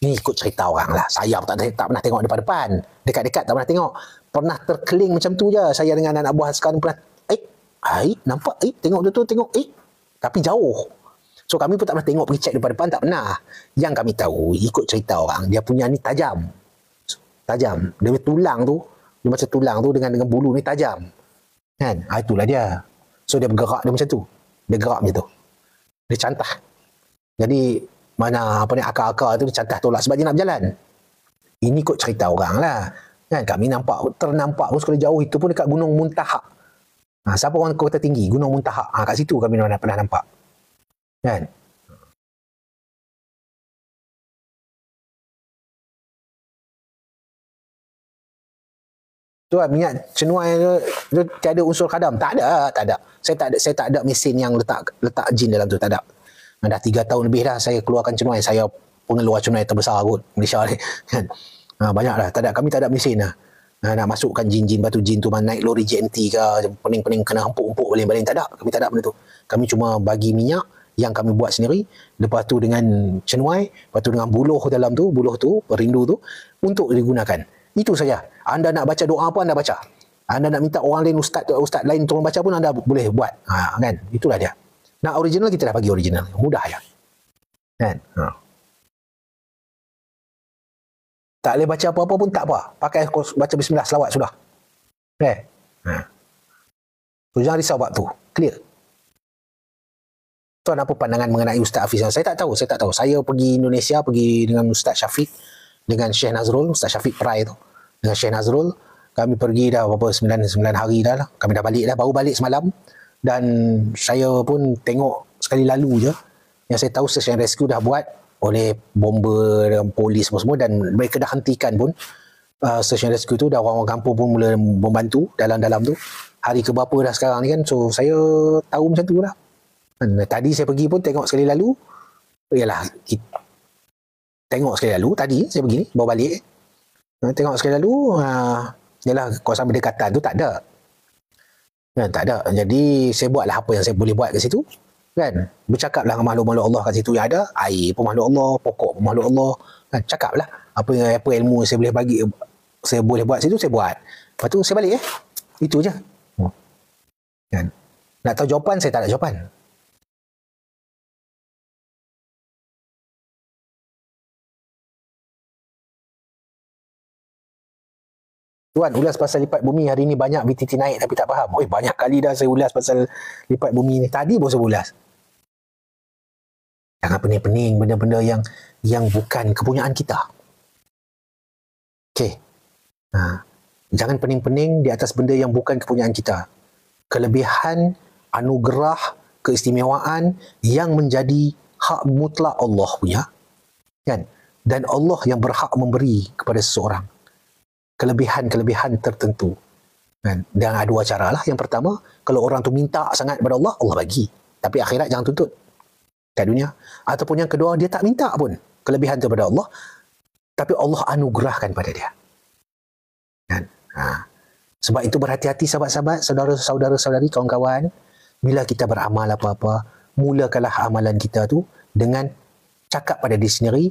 ni ikut cerita orang lah. Saya tak pernah tengok depan-depan. Dekat-dekat tak pernah tengok. Pernah terkeling macam tu je. Saya dengan anak buah sekarang pernah, nampak, tengok tu, tengok, tapi jauh. So kami pun tak pernah tengok pergi cek depan-depan, tak pernah. Yang kami tahu, ikut cerita orang, dia punya ni tajam. Tajam. Dia punya tulang tu, dia macam tulang tu dengan bulu ni tajam. Kan? Itulah dia. So dia bergerak dia macam tu. Dia gerak macam tu. Dia cantah. Jadi mana akar-akar tu dia cantah tolak sebab dia nak berjalan. Ini ikut cerita orang lah. Kan? Kami ternampak pun sekali jauh itu pun dekat Gunung Muntahak. Siapa orang kota tinggi? Gunung Muntahak. Kat situ kami pernah nampak. Kan? Tu minyak cenuai tu tiada unsur kadam. Tak ada. Saya tak ada mesin yang letak jin dalam tu, tak ada. Dah 3 tahun lebih dah saya keluarkan cenuai. Saya pengeluar cenuai terbesar kot Malaysia ni. Kan? Banyak dah. Kami tak ada mesin lah. Nak masukkan jin-jin, batu jin tu naik lori JNT ke, pening-pening kena empuk-empuk baling-baling. Tak ada. Kami tak ada benda tu. Kami cuma bagi minyak yang kami buat sendiri. Lepas tu dengan cenuai, lepas tu dengan buluh dalam tu, buluh tu, perindu tu untuk digunakan. Itu saja. Anda nak baca doa apa anda baca. Anda nak minta orang lain, ustaz lain tolong baca pun anda boleh buat. Kan? Itulah dia. Nak original kita dah bagi original. Mudah ya. Kan? Tak boleh baca apa-apa pun tak apa. Pakai baca bismillah selawat sudah. Okay? So jangan risau waktu. Clear. Tuan, apa pandangan mengenai Ustaz Hafiz? Saya tak tahu. Saya pergi Indonesia, pergi dengan Ustaz Syafiq, dengan Syekh Nazrul, Ustaz Syafiq Perai tu. Dengan Syekh Nazrul, kami pergi dah berapa 9 hari dah lah. Kami dah balik dah, baru balik semalam. Dan saya pun tengok sekali lalu je. Yang saya tahu search and rescue dah buat oleh bomber dan polis semua, dan mereka dah hentikan pun search and rescue tu. Dah orang-orang kampung pun mula membantu dalam-dalam tu. Hari keberapa dah sekarang ni kan. So saya tahu macam tu lah. Tadi saya pergi pun tengok sekali lalu. Tengok sekali lalu tadi saya pergi ni, bawa balik. Tengok sekali lalu, kawasan berdekatan tu tak ada. Tak ada. Jadi saya buatlah apa yang saya boleh buat kat situ. Kan? Bercakaplah dengan makhluk-makhluk Allah kat situ yang ada. Air pun makhluk Allah, pokok pun makhluk Allah. Kan? Cakaplah apa ilmu saya boleh bagi, saya boleh buat situ, saya buat. Lepas tu saya balik. Itu je. Kan? Nak tahu jawapan, saya tak ada jawapan. Tuan, ulas pasal lipat bumi hari ni banyak BTT naik tapi tak faham. Banyak kali dah saya ulas pasal lipat bumi ni. Tadi pun saya ulas. Jangan pening-pening benda-benda yang bukan kepunyaan kita. Okey. Jangan pening-pening di atas benda yang bukan kepunyaan kita. Kelebihan, anugerah, keistimewaan yang menjadi hak mutlak Allah punya. Kan? Dan Allah yang berhak memberi kepada seseorang kelebihan-kelebihan tertentu. Kan? Dan ada 2 cara lah. Yang pertama, kalau orang tu minta sangat kepada Allah, Allah bagi. Tapi akhirat jangan tuntut kat dunia. Ataupun yang kedua, dia tak minta pun kelebihan tu kepada Allah, tapi Allah anugerahkan pada dia. Kan? Sebab itu berhati-hati sahabat-sahabat, saudara-saudari, kawan-kawan. Bila kita beramal apa-apa, mulakanlah amalan kita tu dengan cakap pada diri sendiri,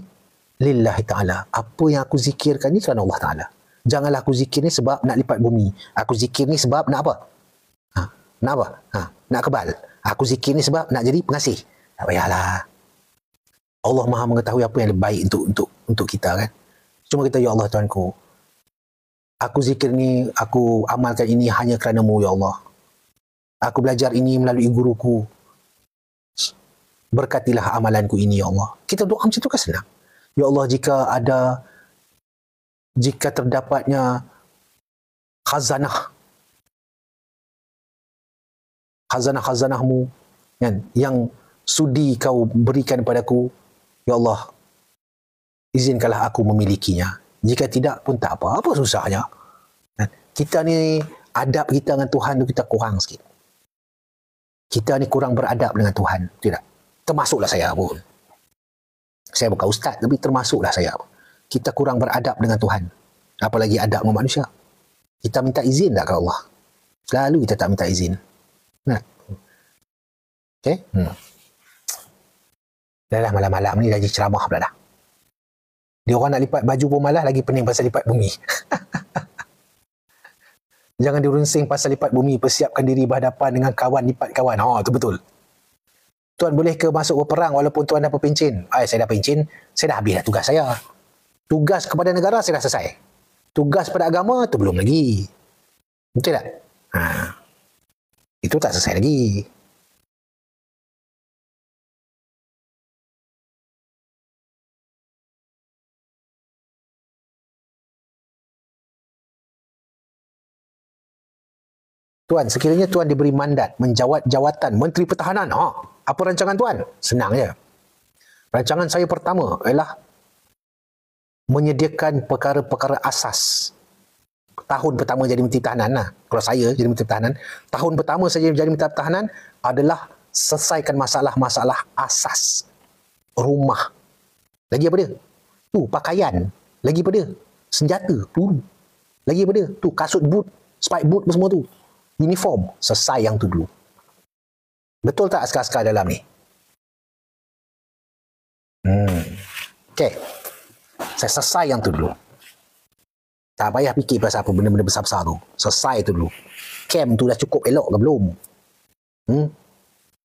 lillahi ta'ala. Apa yang aku zikirkan ni kerana Allah Ta'ala. Janganlah aku zikir ni sebab nak lipat bumi. Aku zikir ni sebab nak apa? Nak apa? Nak kebal. Aku zikir ni sebab nak jadi pengasih. Tak payahlah. Allah Maha mengetahui apa yang lebih baik untuk kita kan. Cuma kita, ya Allah Tuanku, aku zikir ni, aku amalkan ini hanya kerana-Mu ya Allah. Aku belajar ini melalui guruku. Berkatilah amalanku ini ya Allah. Kita doa macam tu kan senang. Ya Allah, jika terdapatnya khazanah-khazanahmu kan, yang sudi kau berikan padaku, ya Allah, izinkanlah aku memilikinya. Jika tidak pun tak apa susahnya. Kita ni adab kita dengan Tuhan tu kita kurang sikit. Kita ni kurang beradab dengan Tuhan, tidak? Termasuklah saya pun. Saya bukan ustaz, tapi termasuklah saya. Kita kurang beradab dengan Tuhan. Apalagi adab dengan manusia. Kita minta izin tak ke Allah? Selalu kita tak minta izin. Nah. Okey? Dah malam-malam ni lagi ceramah pula dah. Dia orang nak lipat baju pun malah lagi pening pasal lipat bumi. Jangan dirunsing pasal lipat bumi, persiapkan diri berhadapan dengan kawan lipat kawan. Itu betul. Tuan boleh ke masuk berperang walaupun tuan dah berpencin? Saya dah pencin, saya dah habis dah tugas saya. Tugas kepada negara saya dah selesai. Tugas pada agama tu belum lagi. Betul tak? Itu tak selesai lagi. Tuan, sekiranya tuan diberi mandat menjawat jawatan Menteri Pertahanan, apa rancangan tuan? Senang je. Rancangan saya pertama ialah menyediakan perkara-perkara asas. Tahun pertama jadi Menteri Pertahanan lah. Kalau saya jadi Menteri Pertahanan, tahun pertama saya jadi Menteri Pertahanan adalah selesaikan masalah-masalah asas. Rumah. Lagi apa dia? Pakaian. Lagi apa dia? Senjata. Lagi apa dia? Kasut boot, spike boot semua tu. Uniform. Selesai yang tu dulu. Betul tak askar-askar dalam ni? Okey. Saya selesai yang tu dulu. Tak payah fikir pasal apa benda-benda besar-besar tu. Selesai tu dulu. Camp tu dah cukup elok ke belum?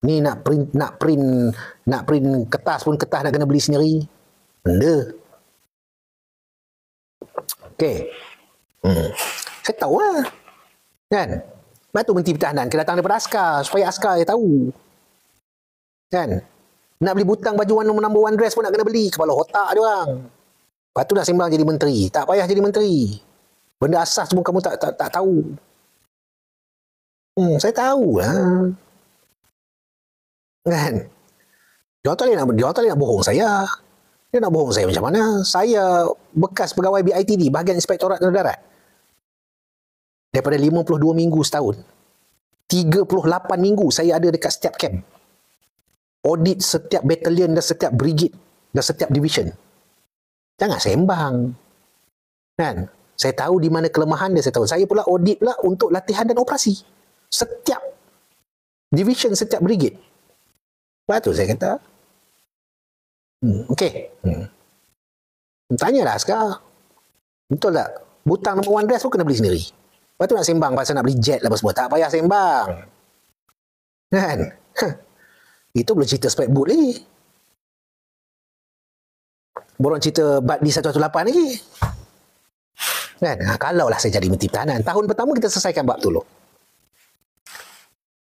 Ni nak print kertas pun kertas nak kena beli sendiri. Benda. Okey. Saya tahu lah. Kan? Lepas tu Menteri Pertahanan kena datang daripada askar supaya askar dia tahu. Kan? Nak beli butang baju number one dress pun nak kena beli. Kepala otak dia orang. Lepas tu dah sembang jadi menteri. Tak payah jadi menteri. Benda asas pun kamu tak tahu. Saya tahu lah. Kan? Dia tak boleh nak bohong saya. Dia nak bohong saya macam mana? Saya bekas pegawai BITD, Bahagian Inspektorat Darat. Daripada 52 minggu setahun, 38 minggu saya ada dekat setiap camp. Audit setiap batalion dan setiap brigade dan setiap division. Jangan sembang. Kan? Saya tahu di mana kelemahan dia, saya tahu. Saya pula audit pula untuk latihan dan operasi. Setiap division, setiap brigade. Lepas tu saya kata, okey. Tanyalah askar. Betul tak? Butang number one dress pun kena beli sendiri. Lepas tu nak sembang pasal nak beli jet lah semua. Tak payah sembang. Kan? Itu belum cerita spek boot lagi. Borong cerita Badli 118 lagi. Kan? Kalaulah saya jadi Menteri Pertahanan, tahun pertama kita selesaikan bab tu dulu.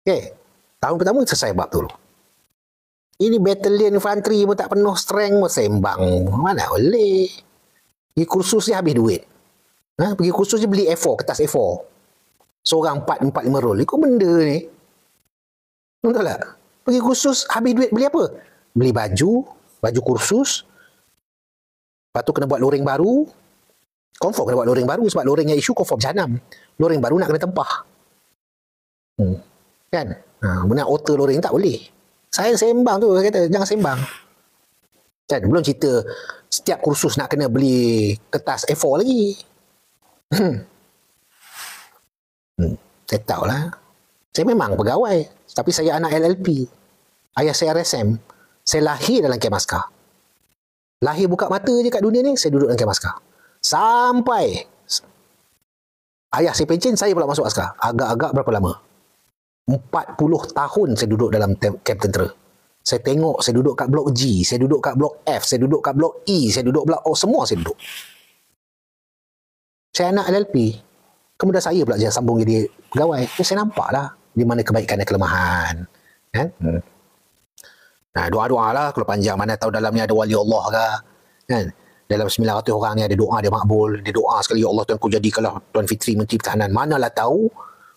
Okey. Tahun pertama kita selesai bab tu dulu. Ini batalion infanteri pun tak penuh strength pun sembang. Mana boleh. Pergi kursus dia habis duit. Pergi kursus dia beli A4, kertas A4. Seorang 4-5 roll. Ikut benda ni. Betul tak? Pergi kursus habis duit beli apa? Beli baju kursus. Lepas tu kena buat loring baru. Confirm kena buat loring baru sebab loring yang isu confirm jahanam. Loring baru nak kena tempah. Kan? Benar alter loring tak boleh. Saya sembang tu, saya kata jangan sembang. Kan? Belum cerita setiap kursus nak kena beli kertas A4 lagi. Saya tahulah. Saya memang pegawai, tapi saya anak LLP. Ayah saya RSM. Saya lahir dalam kem askar. Lahir buka mata je kat dunia ni, saya duduk dalam kem askar. Sampai ayah saya pencen, saya pula masuk askar. Agak-agak berapa lama? 40 tahun saya duduk dalam kem tentera. Saya tengok, saya duduk kat blok G, saya duduk kat blok F, saya duduk kat blok E, saya duduk blok O, semua saya duduk. Saya anak LLP. Kemudian saya pula je sambung jadi pegawai. Saya nampak lah di mana kebaikan dan kelemahan. Kan? Doa-doa lah kalau panjang. Mana tahu dalam ni ada wali Allah ke. Kan? Dalam 900 orang ni ada doa dia makbul. Dia doa sekali, ya Allah Tuan ku jadikanlah Tuan Fitri Menteri Pertahanan. Manalah tahu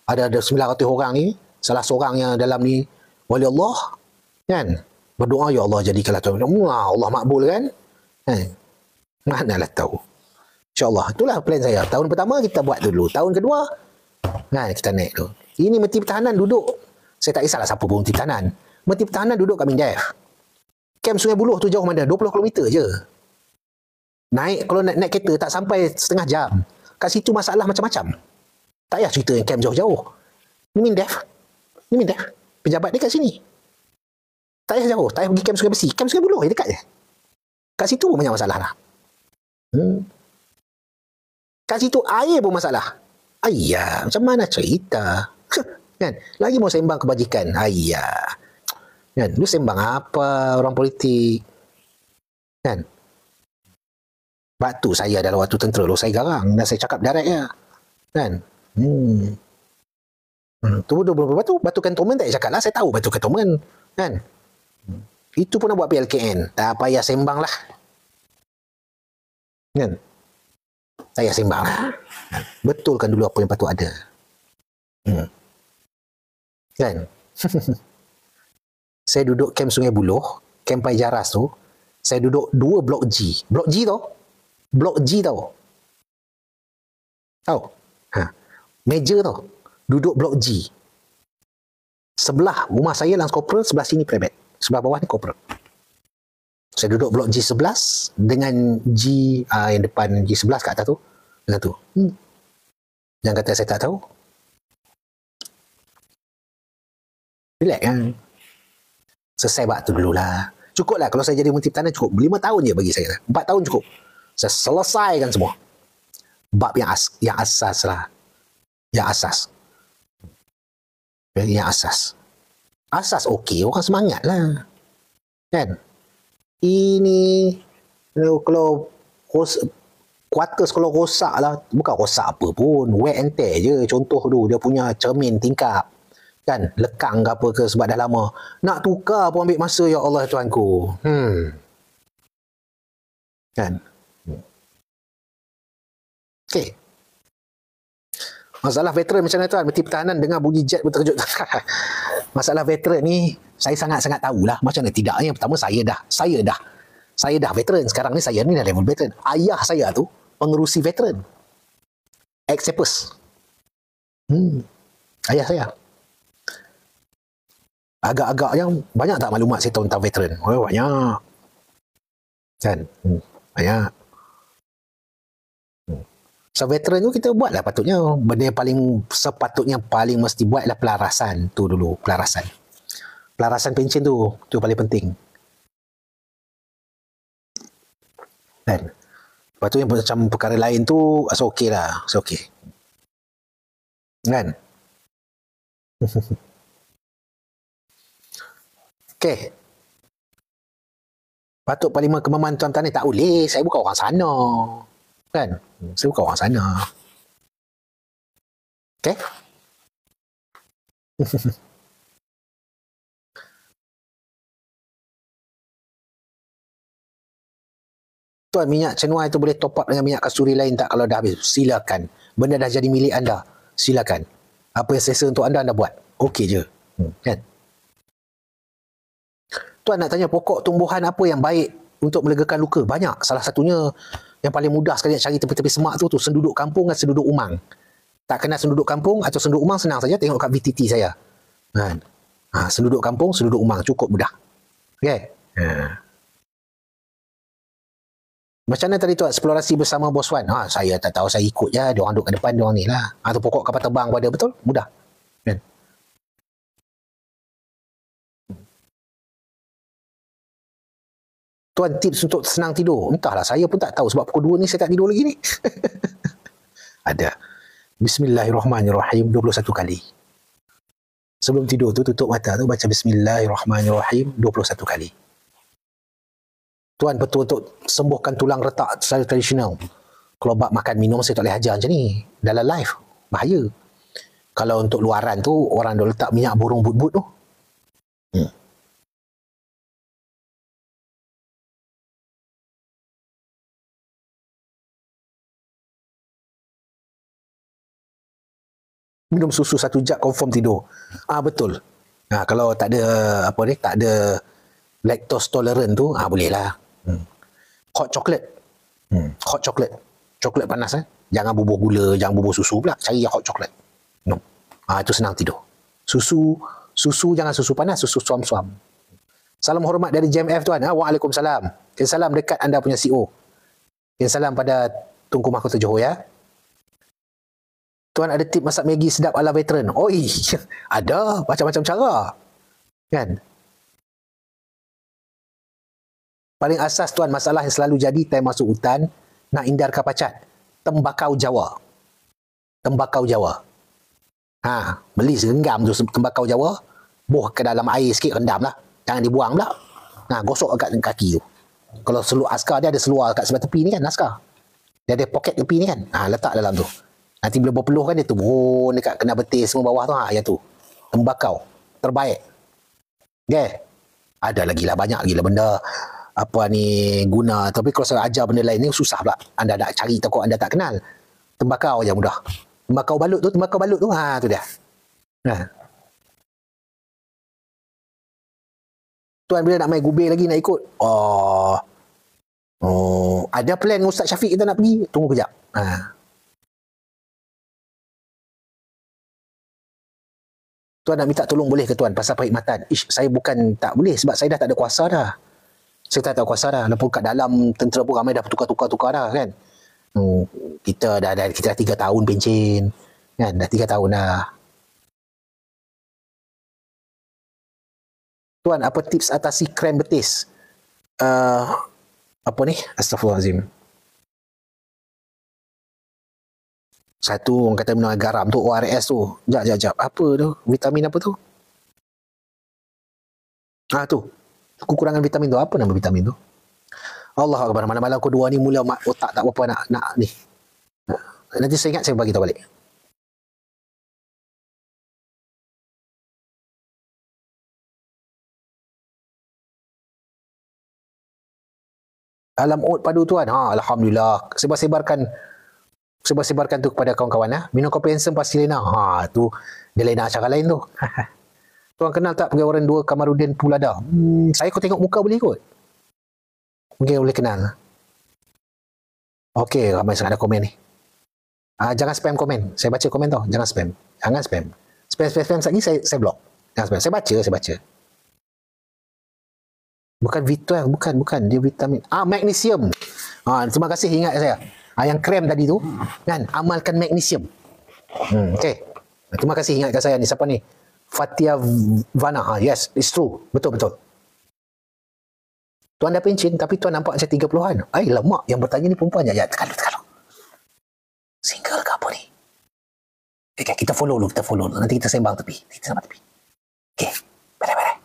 ada 900 orang ni, salah seorang yang dalam ni wali Allah. Kan? Berdoa, ya Allah jadikanlah Tuan. Allah makbul kan? Manalah tahu. InsyaAllah. Itulah plan saya. Tahun pertama kita buat dulu. Tahun kedua, Kan kita naik tu. Ini Menteri Pertahanan duduk. Saya tak kisahlah siapa pun Menteri Pertahanan. Menteri Pertahanan duduk kat Mindef. Kem Sungai Buloh tu jauh mana? 20 km je. Naik, kalau naik kereta tak sampai setengah jam. Kat situ masalah macam-macam. Tak payah cerita yang kem jauh-jauh. Ni Mindef. Pejabat dia kat sini. Tak payah jauh. Tak payah pergi kem Sungai Besi. Kem Sungai Buloh je dekat je. Kat situ pun banyak masalah lah. Kat situ air pun masalah. Ayah, macam mana cerita? Kan? Lagi mau sembang kebajikan. Ayah. Kan? Lu sembang apa orang politik? Kan? Sebab tu saya dalam waktu tentera lu saya garang dan saya cakap direct je. Kan? Tu batu kantonmen tak payah cakap lah. Saya tahu batu kantonmen. Kan? Itu pun nak buat PLKN. Tak payah sembang lah. Kan? Tak payah sembang lah. Betulkan dulu apa yang patut ada. Kan? Saya duduk kem Sungai Buloh, kem Pai Jaras tu, saya duduk 2 blok G. Blok G tau? Blok G tau? Tahu? Meja tau? Duduk blok G. Sebelah rumah saya langsung corporal, sebelah sini private. Sebelah bawah ni corporal. Saya duduk blok G11 dengan G yang depan G11 kat atas tu. Dengan tu. Jangan kata saya tak tahu. Relax kan? Selesai bab tu dululah. Cukup lah kalau saya jadi Menteri Pertahanan cukup. 5 tahun je bagi saya. 4 tahun cukup. Saya selesaikan semua. Bab yang asas lah. Yang asas. Yang asas. Asas okey. Orang semangat lah. Kan? Ini kalau kuartus kalau rosak lah. Bukan rosak apa pun. Wear and tear je. Contoh tu. Dia punya cermin tingkap. Kan, lekang ke apa ke sebab dah lama. Nak tukar pun ambil masa, ya Allah Tuanku. Kan? Okey. Masalah veteran macam mana tuan? Menteri Pertahanan dengar bunyi jet pun terkejut. Masalah veteran ni, saya sangat-sangat tahulah. Macam mana tidak. Yang pertama, saya dah veteran. Sekarang ni saya ni dah level veteran. Ayah saya tu, pengerusi veteran. Ex-Sepers. Ayah saya. Agak-agak yang banyak tak maklumat saya tahu tentang veteran? Oh, banyak. Kan? Banyak. So, veteran tu kita buatlah patutnya. Benda yang paling mesti buatlah pelarasan tu dulu. Pelarasan pencen tu paling penting. Kan? Lepas tu yang macam perkara lain tu, so okey lah. So okey. Kan? Okey. Patut Parlimen Kemaman tuan-tuan ni tak boleh. Saya bukan orang sana. Kan? Saya bukan orang sana. Okey? Tuan, minyak cenuai tu boleh top up dengan minyak kasturi lain tak kalau dah habis? Silakan. Benda dah jadi milik anda. Silakan. Apa yang selesa untuk anda buat. Okey je. Kan? Tuan nak tanya pokok tumbuhan apa yang baik untuk melegakan luka? Banyak. Salah satunya yang paling mudah sekali nak cari tepi-tepi semak tu senduduk kampung dan senduduk umang. Tak kenal senduduk kampung atau senduduk umang senang saja tengok kat VTT saya. Kan? Senduduk kampung, senduduk umang cukup mudah. Okey. Macam mana tadi tu eksplorasi bersama Bos Wan? Saya tak tahu, saya ikut je. Diorang duduk kat depan, diorang ni lah. Atau pokok kapal terbang pada, betul? Mudah. Kan? Tuan, tips untuk senang tidur. Entahlah, saya pun tak tahu sebab pukul 2 ni saya tak tidur lagi ni. Ada. Bismillahirrahmanirrahim 21 kali. Sebelum tidur tu tutup mata tu baca Bismillahirrahmanirrahim 21 kali. Tuan, betul untuk sembuhkan tulang retak secara tradisional. Kalau bab makan minum saya tak boleh ajar macam ni. Dalam live bahaya. Kalau untuk luaran tu orang dah letak minyak burung but-but tu. Minum susu 1 jug confirm tidur. Betul. Kalau tak ada tak ada lactose tolerant tu, boleh lah. Hot chocolate. Hot chocolate. Coklat panas Jangan bubuh gula, jangan bubuh susu pula. Cari yang hot chocolate. Itu senang tidur. Susu jangan susu panas, susu suam-suam. Salam hormat dari JMF tuan. Waalaikumsalam. Salam dekat anda punya CEO. Salam pada Tunku Mahkota Johor ya. Tuan ada tip masak Maggi sedap ala veteran? Oi, ada macam-macam cara. Kan? Paling asas tuan, masalah yang selalu jadi time masuk hutan, nak hindarkan pacat. Tembakau Jawa. Tembakau Jawa. Beli segenggam tu tembakau Jawa, buh ke dalam air sikit, rendam lah. Jangan dibuang pula. Gosok kat kaki tu. Kalau seluar askar, dia ada seluar kat sebelah tepi ni kan, askar. Dia ada poket tepi ni kan. Letak dalam tu. Nanti bila berpeluh kan, dia turun dekat kena betis semua bawah tu. Yang tu. Tembakau. Terbaik. Okay. Ada lagi lah, banyak lagi lah benda apa ni guna. Tapi kalau saya ajar benda lain ni, susah pula. Anda nak cari takut anda tak kenal. Tembakau je mudah. Tembakau balut tu. Tu dia. Tuan bila nak main gubir lagi, nak ikut? Ada plan Ustaz Syafiq kita nak pergi? Tunggu kejap. Tuan nak minta tolong boleh ke tuan pasal perkhidmatan? Saya bukan tak boleh sebab saya dah tak ada kuasa dah. Saya tak ada kuasa dah. Lepas kat dalam tentera pun ramai dah tukar-tukar dah kan. Kita dah 3 tahun pencen. Kan? Dah 3 tahun dah. Tuan, apa tips atasi krem betis? Apa ni? Astaghfirullahalazim. Satu orang kata minum garam tu, ORS tu. Jap. Apa tu? Vitamin apa tu? Tu. Kekurangan vitamin tu. Apa nama vitamin tu? Allah Akbar. Mana-mana aku dua ni mula otak tak apa nak ni. Nanti saya ingat, saya bagi tahu balik. Alam oat padu tuan. Alhamdulillah. Sebar-sebarkan tu kepada kawan-kawan. Minum kopi Handsome pasti Lena. Tu dia lain acara lain tu. Tuan kenal tak pegawai 2 Kamarudin Pulada? Saya kau tengok muka boleh kot. Mungkin boleh kenal. Okey, ramai sangat ada komen ni. Jangan spam komen. Saya baca komen tu. Jangan spam. Spam lagi saya block. Jangan spam. Saya baca. Bukan vitamin, bukan. Dia vitamin. Magnesium. Terima kasih ingat saya. Yang krem tadi tu, kan, amalkan magnesium. Okey. Terima kasih ingatkan saya ni. Siapa ni? Fatia Vana. Yes, it's true. Betul. Tuan dah pencen, tapi tuan nampak macam 30-an. Lemak. Yang bertanya ni perempuan. Ya, terkalu. Single ke apa ni? Okay, kita follow dulu. Nanti kita sembang tepi. Okey. Bye.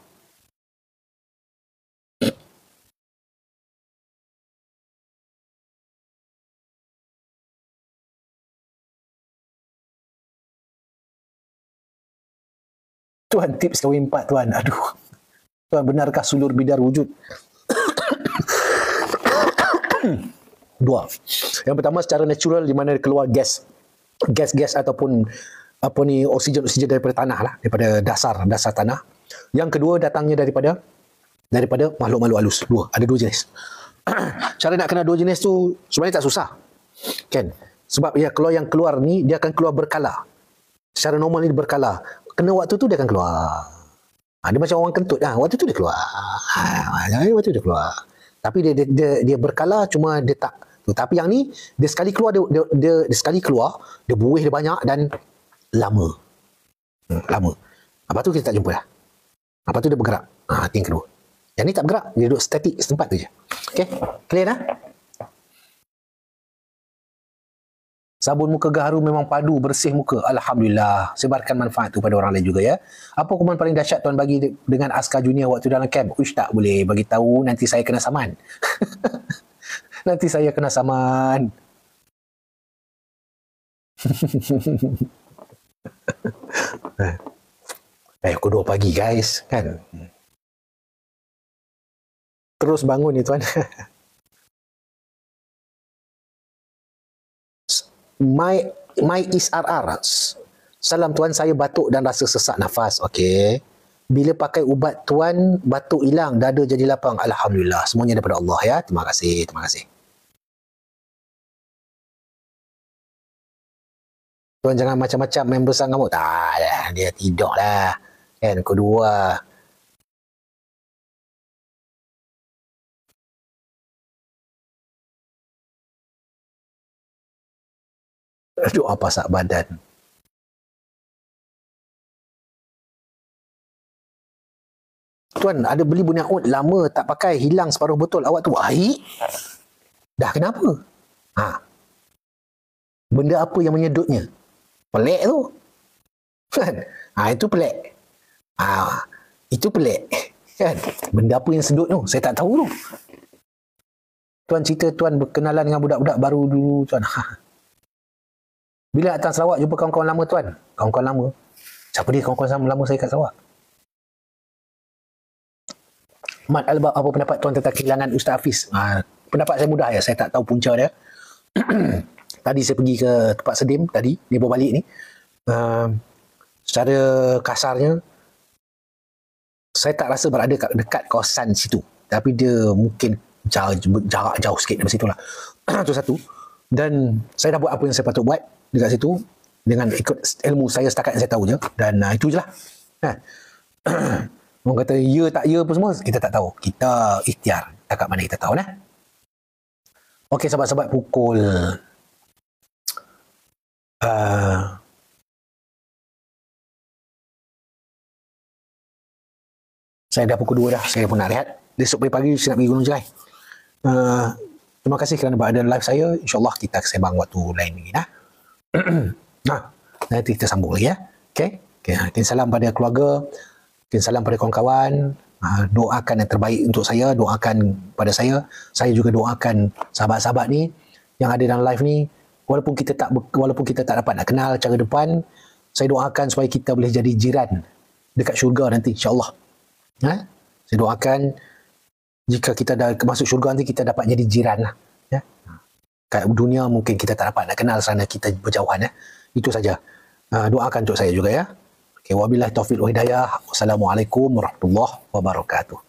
Tuan, tips kahwin 4 tuan. Aduh. Tuan, benarkah sulur bidar wujud? 2. Yang pertama secara natural, di mana keluar gas ataupun apa ni, oksigen daripada tanah lah, daripada dasar tanah. Yang kedua datangnya daripada makhluk-makhluk halus. Ada 2 jenis. Cara nak kenal 2 jenis tu sebenarnya tak susah. Kan? Sebab kalau yang keluar ni dia akan keluar berkala. Secara normal ni berkala. Kena waktu tu dia akan keluar. Dia macam orang kentut. Waktu tu dia keluar. Waktu dia keluar. Tapi dia berkala, cuma dia tak. Tapi yang ni, dia sekali keluar, dia sekali keluar, dia buih dia banyak dan lama. Lepas tu kita tak jumpa dah. Lepas tu dia bergerak. Itu yang kedua. Yang ni tak bergerak, dia duduk statik setempat tu je. Okay, clear dah? Sabun muka Gaharu memang padu, bersih muka. Alhamdulillah. Sebarkan manfaat tu pada orang lain juga ya. Apa hukuman paling dahsyat tuan bagi dengan askar junior waktu dalam camp? Tak boleh bagi tahu, nanti saya kena saman. Nanti saya kena saman. Pukul 2 pagi guys, kan? Terus bangun ni tuan. My ISRR. Salam tuan, saya batuk dan rasa sesak nafas. Okey. Bila pakai ubat tuan, batuk hilang, dada jadi lapang. Alhamdulillah. Semuanya daripada Allah ya. Terima kasih. Tuan jangan macam-macam main besar ngamuk. Tak lah, dia tidur lah. Kan, kedua. Doa pasak badan. Tuan, ada beli bunyi oat lama tak pakai, hilang separuh botol. Awak tu baik. Dah kenapa? Benda apa yang menyedutnya? Pelik tu. Kan? Itu pelik. Itu pelik. Kan? Benda apa yang sedut tu? Saya tak tahu tu. Tuan cerita tuan berkenalan dengan budak-budak baru dulu, tuan. Bila datang Sarawak jumpa kawan-kawan lama, tuan? Kawan-kawan lama? Siapa dia kawan-kawan lama saya kat Sarawak? Mat Albab, apa pendapat tuan tentang kehilangan Ustaz Hafiz? Pendapat saya mudah ya, saya tak tahu punca dia. Tadi saya pergi ke tempat sedim tadi, dia bawa balik ni. Secara kasarnya, saya tak rasa berada dekat kawasan situ. Tapi dia mungkin jarak jauh sikit dari situ lah. Itu satu. Dan saya dah buat apa yang saya patut buat dekat situ dengan ikut ilmu saya setakat yang saya tahu je. Dan itu je lah. Orang kata ya tak ya apa semua, kita tak tahu. Kita ikhtiar. Takat mana kita tahu lah. Okey sahabat-sahabat, pukul saya dah pukul 2 dah. Saya pun nak rehat. Besok pagi saya nak pergi Gunung Jerai. Terima kasih kerana berada live saya. InsyaAllah kita sembang waktu lain lagi dah. Nanti kita sambung lagi ya. Okay? Salam pada keluarga. Salam pada kawan-kawan. Doakan yang terbaik untuk saya. Doakan pada saya. Saya juga doakan sahabat-sahabat ni yang ada dalam live ni. Walaupun kita tak dapat nak kenal cara depan, saya doakan supaya kita boleh jadi jiran dekat syurga nanti, insyaAllah. Saya doakan jika kita dah masuk syurga nanti, kita dapat jadi jiran lah. Kat dunia mungkin kita tak dapat nak kenal kerana kita berjauhan. Itu saja. Doakan untuk saya juga ya. Okay, wabillahi taufiq wal hidayah. Wassalamualaikum warahmatullahi wabarakatuh.